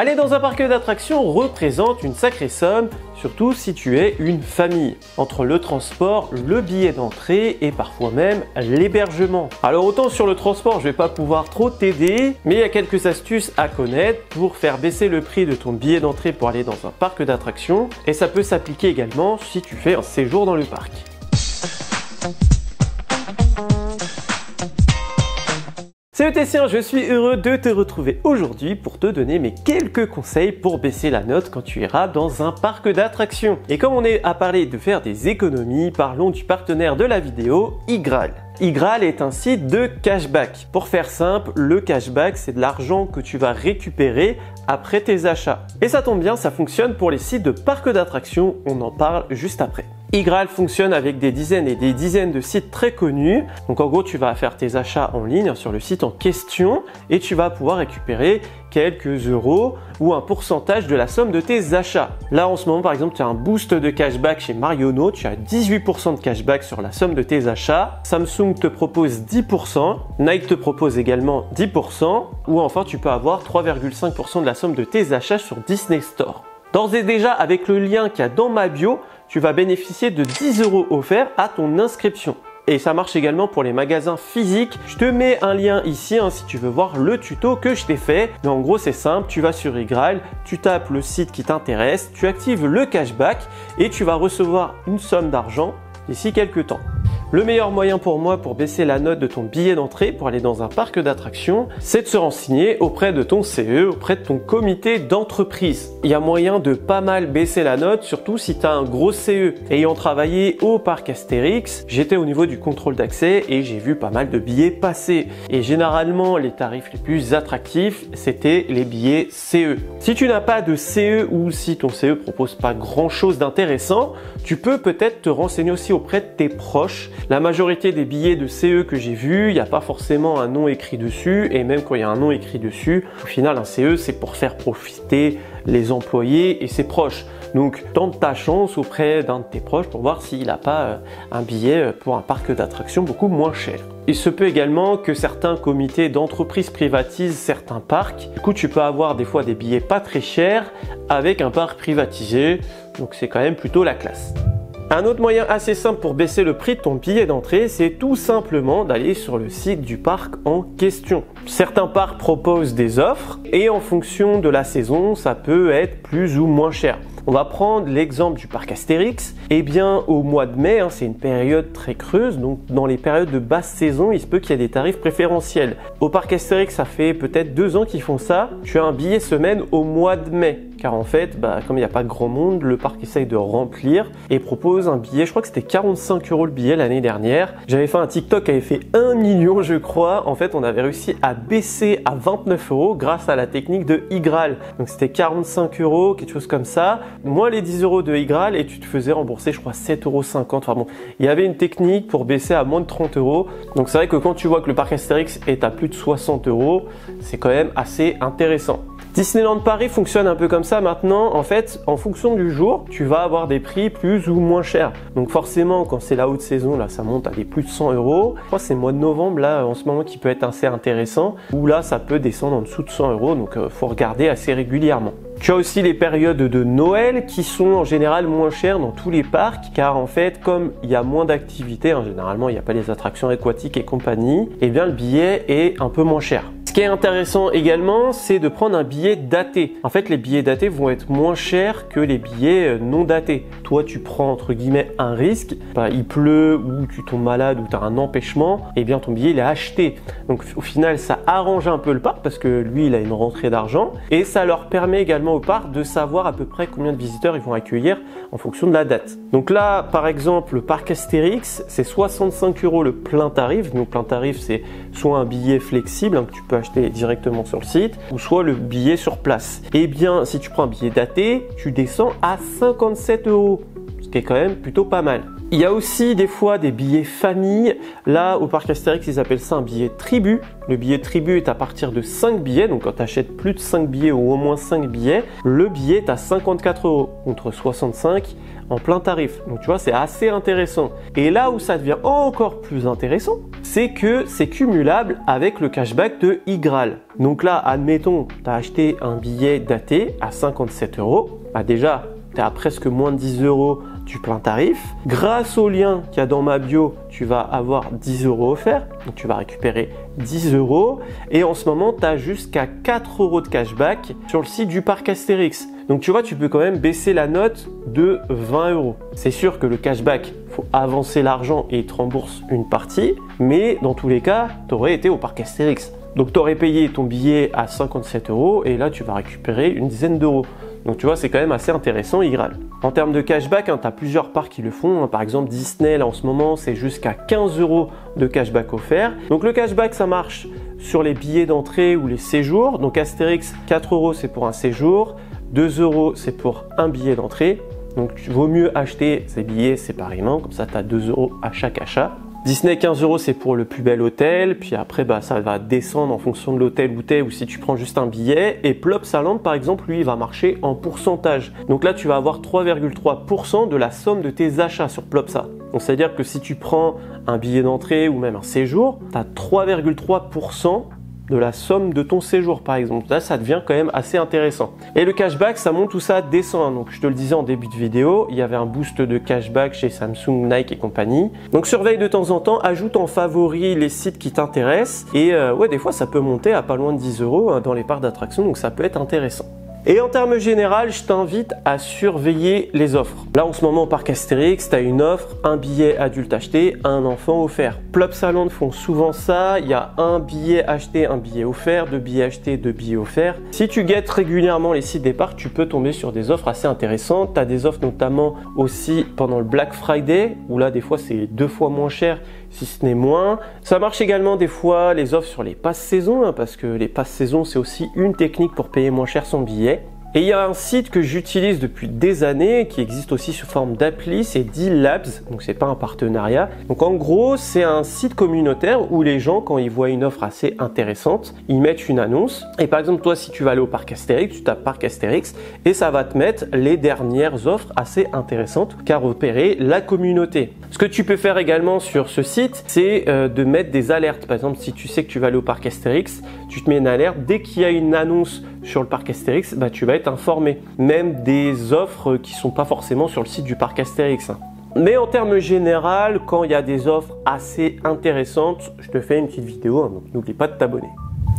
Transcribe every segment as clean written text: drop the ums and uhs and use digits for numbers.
Aller dans un parc d'attractions représente une sacrée somme, surtout si tu es une famille. Entre le transport, le billet d'entrée et parfois même l'hébergement. Alors autant sur le transport, je vais pas pouvoir trop t'aider, mais il y a quelques astuces à connaître pour faire baisser le prix de ton billet d'entrée pour aller dans un parc d'attractions. Et ça peut s'appliquer également si tu fais un séjour dans le parc. Salut Tessien, je suis heureux de te retrouver aujourd'hui pour te donner mes quelques conseils pour baisser la note quand tu iras dans un parc d'attractions. Et comme on est à parler de faire des économies, parlons du partenaire de la vidéo, iGraal. iGraal est un site de cashback. Pour faire simple, le cashback, c'est de l'argent que tu vas récupérer après tes achats. Et ça tombe bien, ça fonctionne pour les sites de parcs d'attractions, on en parle juste après. iGraal fonctionne avec des dizaines et des dizaines de sites très connus. Donc en gros, tu vas faire tes achats en ligne sur le site en question et tu vas pouvoir récupérer quelques euros ou un pourcentage de la somme de tes achats. Là en ce moment par exemple, tu as un boost de cashback chez Marionnaud, tu as 18% de cashback sur la somme de tes achats. Samsung te propose 10%, Nike te propose également 10% ou enfin tu peux avoir 3,5% de la somme de tes achats sur Disney Store. D'ores et déjà, avec le lien qu'il y a dans ma bio, tu vas bénéficier de 10 € offerts à ton inscription. Et ça marche également pour les magasins physiques. Je te mets un lien ici si tu veux voir le tuto que je t'ai fait. Mais en gros, c'est simple, tu vas sur iGraal, tu tapes le site qui t'intéresse, tu actives le cashback et tu vas recevoir une somme d'argent d'ici quelques temps. Le meilleur moyen pour moi pour baisser la note de ton billet d'entrée pour aller dans un parc d'attractions, c'est de se renseigner auprès de ton CE, auprès de ton comité d'entreprise. Il y a moyen de pas mal baisser la note, surtout si tu as un gros CE. Ayant travaillé au parc Astérix, j'étais au niveau du contrôle d'accès et j'ai vu pas mal de billets passer. Et généralement, les tarifs les plus attractifs, c'était les billets CE. Si tu n'as pas de CE ou si ton CE propose pas grand chose d'intéressant, tu peux peut-être te renseigner aussi auprès de tes proches. La majorité des billets de CE que j'ai vus, il n'y a pas forcément un nom écrit dessus et même quand il y a un nom écrit dessus, au final un CE c'est pour faire profiter les employés et ses proches. Donc tente ta chance auprès d'un de tes proches pour voir s'il n'a pas un billet pour un parc d'attractions beaucoup moins cher. Il se peut également que certains comités d'entreprise privatisent certains parcs. Du coup, tu peux avoir des fois des billets pas très chers avec un parc privatisé. Donc c'est quand même plutôt la classe. Un autre moyen assez simple pour baisser le prix de ton billet d'entrée, c'est tout simplement d'aller sur le site du parc en question. Certains parcs proposent des offres et en fonction de la saison, ça peut être plus ou moins cher. On va prendre l'exemple du parc Astérix. Eh bien, au mois de mai, c'est une période très creuse, donc dans les périodes de basse saison, il se peut qu'il y ait des tarifs préférentiels. Au parc Astérix, ça fait peut-être 2 ans qu'ils font ça. Tu as un billet semaine au mois de mai. Car en fait, comme il n'y a pas grand monde, le parc essaye de remplir et propose un billet, je crois que c'était 45 € le billet l'année dernière. J'avais fait un TikTok qui avait fait 1 million je crois. En fait, on avait réussi à baisser à 29 € grâce à la technique de iGraal. Donc c'était 45 €, quelque chose comme ça, moins les 10 € de iGraal et tu te faisais rembourser je crois 7,50 €. Enfin bon, il y avait une technique pour baisser à moins de 30 €. Donc c'est vrai que quand tu vois que le parc Astérix est à plus de 60 €, c'est quand même assez intéressant. Disneyland Paris fonctionne un peu comme ça maintenant. En fait, en fonction du jour, tu vas avoir des prix plus ou moins chers. Donc forcément, quand c'est la haute saison, là, ça monte à des plus de 100 €. Je crois que c'est le mois de novembre, là, en ce moment, qui peut être assez intéressant. Ou là, ça peut descendre en dessous de 100 €. Donc, faut regarder assez régulièrement. Tu as aussi les périodes de Noël qui sont en général moins chères dans tous les parcs car en fait comme il y a moins d'activités, généralement il n'y a pas les attractions aquatiques et compagnie, et bien le billet est un peu moins cher. Ce qui est intéressant également, c'est de prendre un billet daté. En fait, les billets datés vont être moins chers que les billets non datés. Toi, tu prends entre guillemets un risque, il pleut ou tu tombes malade ou tu as un empêchement, et bien ton billet il est acheté. Donc au final, ça arrange un peu le parc parce que lui, il a une rentrée d'argent et ça leur permet également au parc de savoir à peu près combien de visiteurs ils vont accueillir en fonction de la date. Donc là, par exemple, le parc Astérix, c'est 65 € le plein tarif. Donc plein tarif, c'est soit un billet flexible que tu peux acheter directement sur le site, ou soit le billet sur place. Et bien, si tu prends un billet daté, tu descends à 57 €, ce qui est quand même plutôt pas mal. Il y a aussi des fois des billets famille. Là, au parc Astérix, ils appellent ça un billet tribu. Le billet tribu est à partir de 5 billets. Donc, quand tu achètes plus de 5 billets ou au moins 5 billets, le billet est à 54 € contre 65 en plein tarif. Donc, tu vois, c'est assez intéressant. Et là où ça devient encore plus intéressant, c'est que c'est cumulable avec le cashback de iGraal. Donc là, admettons, tu as acheté un billet daté à 57 €. Bah déjà, tu es à presque moins de 10 € du plein tarif. Grâce au lien qu'il y a dans ma bio, tu vas avoir 10 € offerts. Donc tu vas récupérer 10 €. Et en ce moment, tu as jusqu'à 4 € de cashback sur le site du parc Astérix. Donc tu vois, tu peux quand même baisser la note de 20 €. C'est sûr que le cashback, il faut avancer l'argent et il te rembourse une partie. Mais dans tous les cas, tu aurais été au parc Astérix. Donc tu aurais payé ton billet à 57 € et là, tu vas récupérer une dizaine d'euros. Donc tu vois, c'est quand même assez intéressant iGraal. En termes de cashback, tu as plusieurs parcs qui le font. Par exemple, Disney, là en ce moment, c'est jusqu'à 15 € de cashback offert. Donc le cashback, ça marche sur les billets d'entrée ou les séjours. Donc Astérix, 4 € c'est pour un séjour, 2 € c'est pour un billet d'entrée. Donc il vaut mieux acheter ces billets séparément, comme ça tu as 2 € à chaque achat. Disney 15 € c'est pour le plus bel hôtel, puis après ça va descendre en fonction de l'hôtel où tu es ou si tu prends juste un billet. Et Plopsaland par exemple, lui il va marcher en pourcentage. Donc là tu vas avoir 3,3% de la somme de tes achats sur Plopsa. Donc c'est à dire que si tu prends un billet d'entrée ou même un séjour, tu as 3,3% de la somme de ton séjour par exemple. Là ça devient quand même assez intéressant. Et le cashback ça monte ou ça descend. Donc je te le disais en début de vidéo, il y avait un boost de cashback chez Samsung, Nike et compagnie. Donc surveille de temps en temps, ajoute en favori les sites qui t'intéressent. Et ouais, des fois ça peut monter à pas loin de 10 € dans les parcs d'attractions, donc ça peut être intéressant. Et en termes généraux, je t'invite à surveiller les offres. Là, en ce moment, au parc Astérix, tu as une offre, un billet adulte acheté, un enfant offert. Plopsaland font souvent ça. Il y a un billet acheté, un billet offert, 2 billets achetés, 2 billets offerts. Si tu guettes régulièrement les sites des parcs, tu peux tomber sur des offres assez intéressantes. Tu as des offres notamment aussi pendant le Black Friday, où là, des fois, c'est 2 fois moins cher, si ce n'est moins. Ça marche également des fois les offres sur les passes saison, parce que les passes saison, c'est aussi une technique pour payer moins cher son billet. Et il y a un site que j'utilise depuis des années, qui existe aussi sous forme d'appli, c'est Deal Labs, donc c'est pas un partenariat. Donc en gros, c'est un site communautaire où les gens, quand ils voient une offre assez intéressante, ils mettent une annonce. Et par exemple, toi, si tu vas aller au parc Astérix, tu tapes parc Astérix et ça va te mettre les dernières offres assez intéressantes qu'a repéré la communauté. Ce que tu peux faire également sur ce site, c'est de mettre des alertes. Par exemple, si tu sais que tu vas aller au parc Astérix, tu te mets une alerte. Dès qu'il y a une annonce sur le parc Astérix, bah, tu vas être informé. Même des offres qui ne sont pas forcément sur le site du parc Astérix. Mais en termes généraux, quand il y a des offres assez intéressantes, je te fais une petite vidéo, donc n'oublie pas de t'abonner.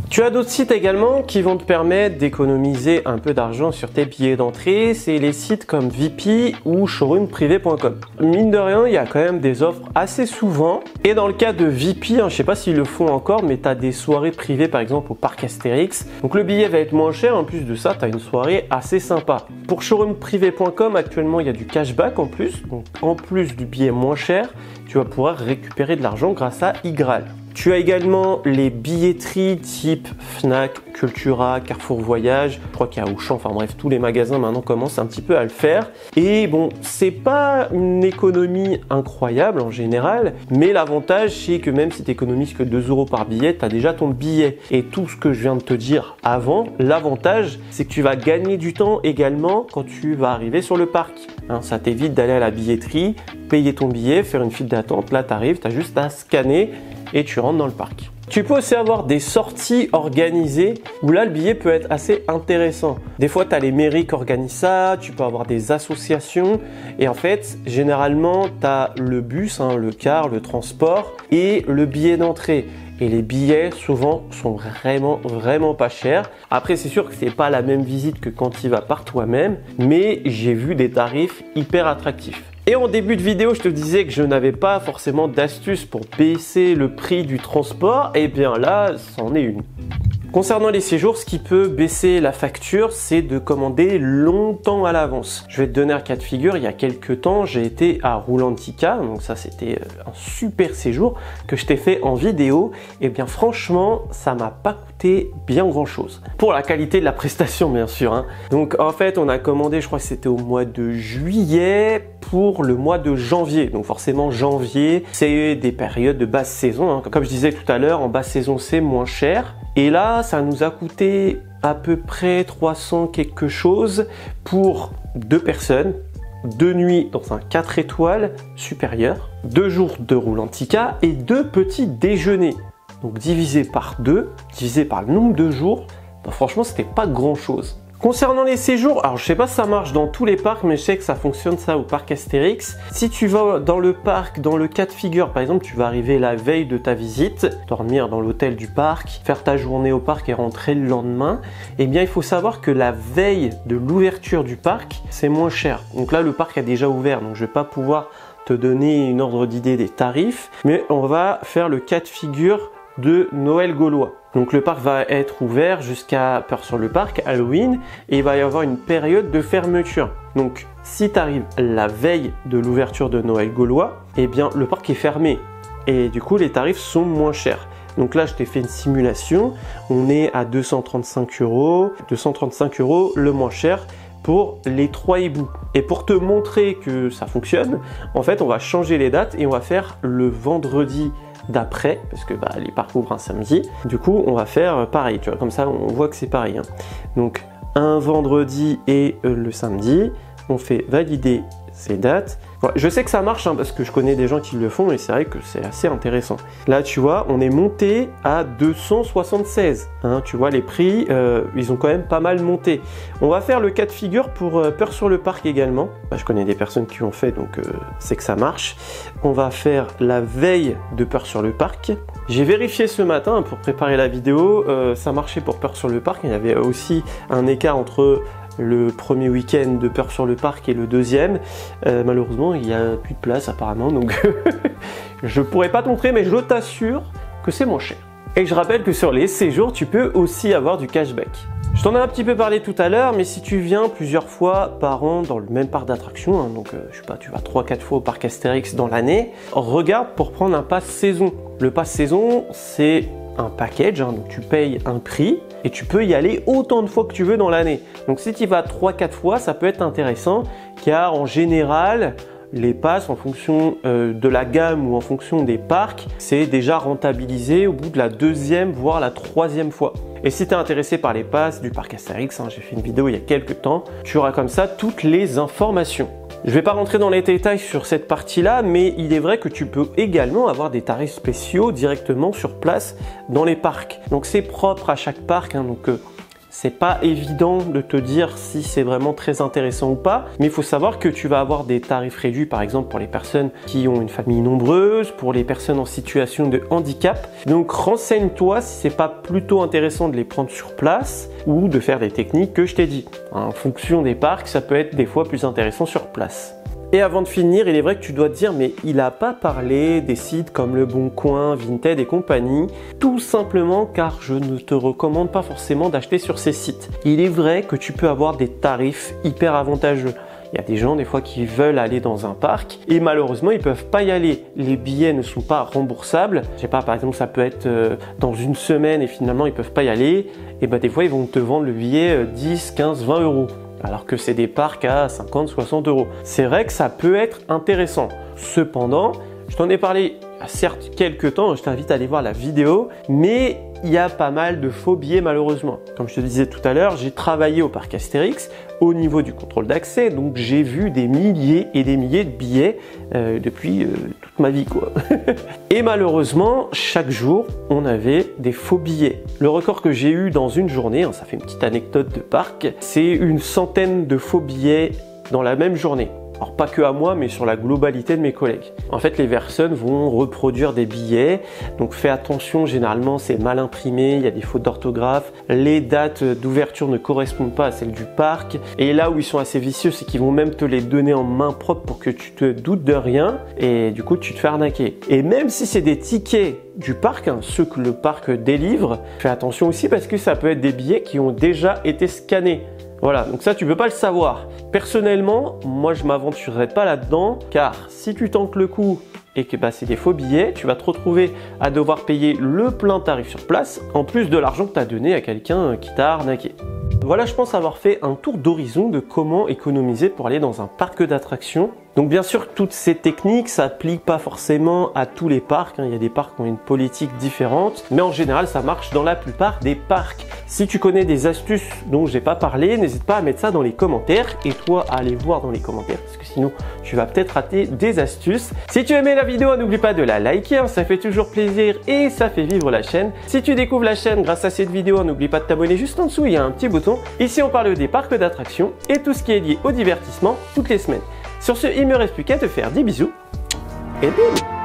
Tu as d'autres sites également qui vont te permettre d'économiser un peu d'argent sur tes billets d'entrée. C'est les sites comme VIP ou showroomprivé.com. Mine de rien, il y a quand même des offres assez souvent. Et dans le cas de VIP, je ne sais pas s'ils le font encore, mais tu as des soirées privées par exemple au parc Astérix. Donc le billet va être moins cher. En plus de ça, tu as une soirée assez sympa. Pour showroomprivé.com, actuellement, il y a du cashback en plus. Donc en plus du billet moins cher, tu vas pouvoir récupérer de l'argent grâce à iGraal. Tu as également les billetteries type Fnac, Cultura, Carrefour Voyage. Je crois qu'il y a Auchan, enfin bref, tous les magasins maintenant commencent un petit peu à le faire. Et bon, c'est pas une économie incroyable en général, mais l'avantage c'est que même si tu économises que 2 € par billet, tu as déjà ton billet. Et tout ce que je viens de te dire avant, l'avantage c'est que tu vas gagner du temps également quand tu vas arriver sur le parc. Ça t'évite d'aller à la billetterie, payer ton billet, faire une file d'attente. Là, tu arrives, tu as juste à scanner et tu rentres dans le parc. Tu peux aussi avoir des sorties organisées où là le billet peut être assez intéressant. Des fois tu as les mairies qui organisent ça, tu peux avoir des associations et en fait généralement tu as le bus, le car, le transport et le billet d'entrée. Et les billets souvent sont vraiment pas chers. Après c'est sûr que c'est pas la même visite que quand tu y vas par toi-même, mais j'ai vu des tarifs hyper attractifs. Et en début de vidéo, je te disais que je n'avais pas forcément d'astuce pour baisser le prix du transport. Et bien là, c'en est une. Concernant les séjours, ce qui peut baisser la facture, c'est de commander longtemps à l'avance. Je vais te donner un cas de figure. Il y a quelques temps, j'ai été à Rulantica, donc ça c'était un super séjour que je t'ai fait en vidéo. Et bien franchement, ça m'a pas coûté bien grand chose. Pour la qualité de la prestation, bien sûr, hein. Donc en fait, on a commandé, je crois que c'était au mois de juillet pour le mois de janvier. Donc forcément, janvier, c'est des périodes de basse saison, hein. Comme je disais tout à l'heure, en basse saison, c'est moins cher. Et là, ça nous a coûté à peu près 300 quelque chose pour 2 personnes, 2 nuits dans un 4 étoiles supérieur, 2 jours de Rulantica et 2 petits déjeuners. Donc divisé par 2, divisé par le nombre de jours, bah franchement, c'était pas grand chose. Concernant les séjours, alors je sais pas si ça marche dans tous les parcs, mais je sais que ça fonctionne ça au parc Astérix. Si tu vas dans le parc, dans le cas de figure, par exemple, tu vas arriver la veille de ta visite, dormir dans l'hôtel du parc, faire ta journée au parc et rentrer le lendemain, eh bien il faut savoir que la veille de l'ouverture du parc, c'est moins cher. Donc là, le parc a déjà ouvert, donc je vais pas pouvoir te donner une ordre d'idée des tarifs, mais on va faire le cas de figure de Noël gaulois. Donc le parc va être ouvert jusqu'à Peur-sur-le-Parc, Halloween, et il va y avoir une période de fermeture. Donc si tu arrives la veille de l'ouverture de Noël gaulois, eh bien le parc est fermé et du coup les tarifs sont moins chers. Donc là je t'ai fait une simulation, on est à 235 €, 235 € le moins cher pour les 3 hiboux. Et pour te montrer que ça fonctionne, en fait on va changer les dates et on va faire le vendredi d'après, parce que bah, les parcs ouvrent un samedi. Du coup, on va faire pareil, tu vois, comme ça on voit que c'est pareil, hein. Donc, un vendredi et le samedi, on fait valider ces dates. Ouais, je sais que ça marche, hein, parce que je connais des gens qui le font et c'est vrai que c'est assez intéressant. Là, tu vois, on est monté à 276. Hein, tu vois, les prix, ils ont quand même pas mal monté. On va faire le cas de figure pour Peur-sur-le-Parc également. Bah, je connais des personnes qui l'ont fait, donc c'est que ça marche. On va faire la veille de Peur-sur-le-Parc. J'ai vérifié ce matin pour préparer la vidéo. Ça marchait pour Peur-sur-le-Parc. Il y avait aussi un écart entre le premier week-end de Peur-sur-le-Parc et le deuxième. Malheureusement, il n'y a plus de place apparemment, donc je pourrais pas te montrer, mais je t'assure que c'est moins cher. Et je rappelle que sur les séjours, tu peux aussi avoir du cashback. Je t'en ai un petit peu parlé tout à l'heure, mais si tu viens plusieurs fois par an dans le même parc d'attractions, hein, donc je sais pas, tu vas 3-4 fois au parc Astérix dans l'année, regarde pour prendre un pass saison. Le pass saison, c'est un package, hein, donc tu payes un prix et tu peux y aller autant de fois que tu veux dans l'année. Donc si tu y vas 3-4 fois, ça peut être intéressant car en général, les passes en fonction de la gamme ou en fonction des parcs, c'est déjà rentabilisé au bout de la 2e voire la 3e fois. Et si tu es intéressé par les passes du parc Astérix, hein, j'ai fait une vidéo il y a quelques temps, tu auras comme ça toutes les informations. Je ne vais pas rentrer dans les détails sur cette partie-là, mais il est vrai que tu peux également avoir des tarifs spéciaux directement sur place dans les parcs. Donc c'est propre à chaque parc, hein, donc c'est pas évident de te dire si c'est vraiment très intéressant ou pas, mais il faut savoir que tu vas avoir des tarifs réduits, par exemple pour les personnes qui ont une famille nombreuse, pour les personnes en situation de handicap. Donc renseigne-toi si c'est pas plutôt intéressant de les prendre sur place ou de faire des techniques que je t'ai dit. En fonction des parcs, ça peut être des fois plus intéressant sur place. Et avant de finir, il est vrai que tu dois te dire, mais il n'a pas parlé des sites comme Le Bon Coin, Vinted et compagnie, tout simplement car je ne te recommande pas forcément d'acheter sur ces sites. Il est vrai que tu peux avoir des tarifs hyper avantageux. Il y a des gens des fois qui veulent aller dans un parc et malheureusement ils peuvent pas y aller. Les billets ne sont pas remboursables. Je sais pas, par exemple ça peut être dans une semaine et finalement ils peuvent pas y aller. Et ben des fois ils vont te vendre le billet 10, 15, 20 €. Alors que c'est des parcs à 50, 60 €. C'est vrai que ça peut être intéressant. Cependant, je t'en ai parlé il y a certes quelques temps, je t'invite à aller voir la vidéo, mais il y a pas mal de faux billets malheureusement. Comme je te disais tout à l'heure, j'ai travaillé au parc Astérix au niveau du contrôle d'accès, donc j'ai vu des milliers et des milliers de billets depuis toute ma vie, quoi. Et malheureusement, chaque jour, on avait des faux billets. Le record que j'ai eu dans une journée, hein, ça fait une petite anecdote de parc, c'est une centaine de faux billets dans la même journée. alors pas que à moi, mais sur la globalité de mes collègues. En fait, les personnes vont reproduire des billets, donc fais attention, généralement c'est mal imprimé, il y a des fautes d'orthographe, les dates d'ouverture ne correspondent pas à celles du parc, et là où ils sont assez vicieux, c'est qu'ils vont même te les donner en main propre pour que tu te doutes de rien, et du coup tu te fais arnaquer. Et même si c'est des tickets du parc, hein, ceux que le parc délivre, fais attention aussi parce que ça peut être des billets qui ont déjà été scannés. Voilà, donc ça tu peux pas le savoir. Personnellement, moi je m'aventurerai pas là-dedans, car si tu tentes le coup et que c'est des faux billets, tu vas te retrouver à devoir payer le plein tarif sur place, en plus de l'argent que tu as donné à quelqu'un qui t'a arnaqué. Voilà, je pense avoir fait un tour d'horizon de comment économiser pour aller dans un parc d'attractions. Donc bien sûr, toutes ces techniques s'appliquent pas forcément à tous les parcs, hein. Il y a des parcs qui ont une politique différente, mais en général, ça marche dans la plupart des parcs. Si tu connais des astuces dont j'ai pas parlé, n'hésite pas à mettre ça dans les commentaires et toi à aller voir dans les commentaires parce que sinon tu vas peut-être rater des astuces. Si tu aimais la vidéo, n'oublie pas de la liker, hein, ça fait toujours plaisir et ça fait vivre la chaîne. Si tu découvres la chaîne grâce à cette vidéo, n'oublie pas de t'abonner juste en dessous, il y a un petit bouton. Ici, on parle des parcs d'attractions et tout ce qui est lié au divertissement toutes les semaines. Sur ce, il me reste plus qu'à te faire des bisous et bim!